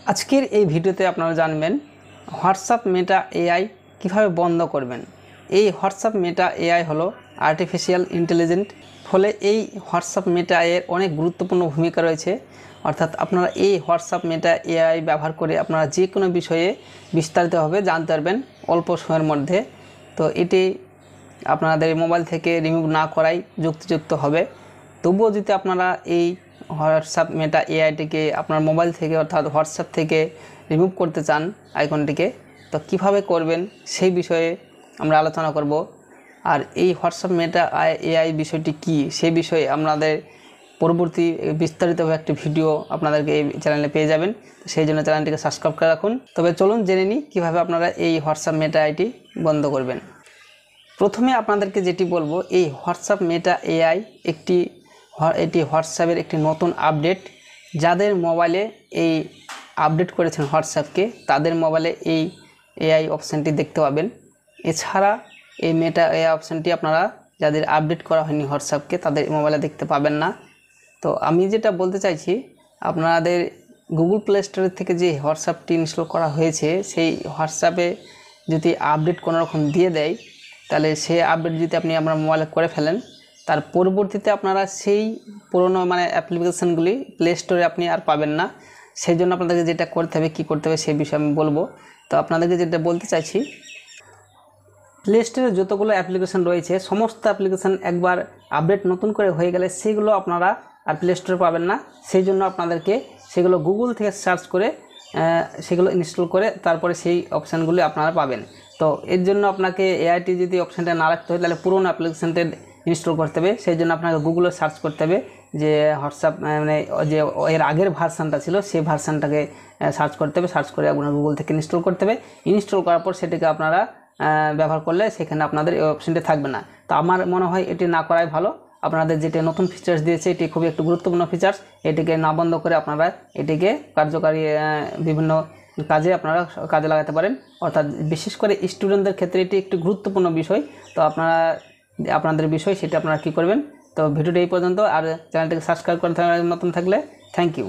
আজকের এই ভিডিওতে আপনারা জানবেন হোয়াটসঅ্যাপ মেটা এআই কিভাবে বন্ধ করবেন। এই হোয়াটসঅ্যাপ মেটা এআই হলো আর্টিফিশিয়াল ইন্টেলিজেন্ট, ফলে এই হোয়াটসঅ্যাপ মেটা এর অনেক গুরুত্বপূর্ণ ভূমিকা রয়েছে। অর্থাৎ আপনারা এই হোয়াটসঅ্যাপ মেটা এআই ব্যবহার করে আপনারা যে কোনো বিষয়ে বিস্তারিতভাবে জানতে পারবেন অল্প সময়ের মধ্যে। তো এটি আপনাদের মোবাইল থেকে রিমুভ না করাই যুক্তিযুক্ত হবে। তবুও যদি আপনারা এই হোয়াটসঅ্যাপ মেটা এআইটিকে আপনার মোবাইল থেকে অর্থাৎ হোয়াটসঅ্যাপ থেকে রিমুভ করতে চান আইকনটিকে, তো কিভাবে করবেন সেই বিষয়ে আমরা আলোচনা করব। আর এই হোয়াটসঅ্যাপ মেটা এআই বিষয়টি কি সেই বিষয়ে আপনাদের পরবর্তী বিস্তারিতভাবে একটি ভিডিও আপনাদেরকে এই চ্যানেলে পেয়ে যাবেন। সেই জন্য চ্যানেলটিকে সাবস্ক্রাইব করে রাখুন। তবে চলুন জেনে নিই কীভাবে আপনারা এই হোয়াটসঅ্যাপ মেটা এআইটি বন্ধ করবেন। প্রথমে আপনাদেরকে যেটি বলবো, এই হোয়াটসঅ্যাপ মেটা এআই এটি হোয়াটসঅ্যাপের একটি নতুন আপডেট। যাদের মোবাইলে এই আপডেট করেছেন হোয়াটসঅ্যাপকে, তাদের মোবাইলে এই এআই অপশানটি দেখতে পাবেন। এছাড়া এই মেটা এআই অপশানটি আপনারা যাদের আপডেট করা হয়নি হোয়াটসঅ্যাপকে, তাদের মোবাইলে দেখতে পাবেন না। তো আমি যেটা বলতে চাইছি, আপনাদের গুগল প্লে স্টোরের থেকে যে হোয়াটসঅ্যাপটি ইনস্টল করা হয়েছে, সেই হোয়াটসঅ্যাপে যদি আপডেট কোনো রকম দিয়ে দেয়, তাহলে সেই আপডেট যদি আপনি আপনার মোবাইলে করে ফেলেন, তার পরবর্তীতে আপনারা সেই পুরনো অ্যাপ্লিকেশানগুলি প্লে স্টোরে আপনি আর পাবেন না। সেই জন্য আপনাদেরকে যেটা করতে হবে, কী করতে হবে সেই বিষয়ে আমি বলবো। তো আপনাদেরকে যেটা বলতে চাইছি, প্লে স্টোরে যতগুলো অ্যাপ্লিকেশান রয়েছে, সমস্ত অ্যাপ্লিকেশান একবার আপডেট নতুন করে হয়ে গেলে সেগুলো আপনারা আর প্লে স্টোরে পাবেন না। সেই জন্য আপনাদেরকে সেগুলো গুগল থেকে সার্চ করে সেগুলো ইনস্টল করে তারপরে সেই অপশানগুলি আপনারা পাবেন। তো এর জন্য আপনাকে এআইটি যদি অপশানটা না রাখতে হয়, তাহলে পুরোনো অ্যাপ্লিকেশানটা ইনস্টল করতে হবে। সেই জন্য আপনাকে গুগলে সার্চ করতে হবে যে হোয়াটসঅ্যাপ যে এর আগের ভার্সানটা ছিল সেই ভার্সানটাকে সার্চ করতে হবে। সার্চ করে আপনার গুগল থেকে ইনস্টল করতে হবে। ইনস্টল করার পর সেটাকে আপনারা ব্যবহার করলে সেখানে আপনাদের এই অপশানটি থাকবে না। তো আমার মনে হয় এটি না করাই ভালো। আপনাদের যেটি নতুন ফিচার্স দিয়েছে, এটি খুবই একটু গুরুত্বপূর্ণ ফিচার্স। এটিকে না বন্ধ করে আপনারা এটিকে কার্যকারী বিভিন্ন কাজে আপনারা কাজে লাগাতে পারেন। অর্থাৎ বিশেষ করে স্টুডেন্টদের ক্ষেত্রে এটি একটি গুরুত্বপূর্ণ বিষয়। তো আপনাদের বিষয় সেটা আপনারা কী করবেন। তো ভিডিওটি এই পর্যন্ত। আর চ্যানেলটিকে সাবস্ক্রাইব করে নতুন থাকলে থ্যাংক ইউ।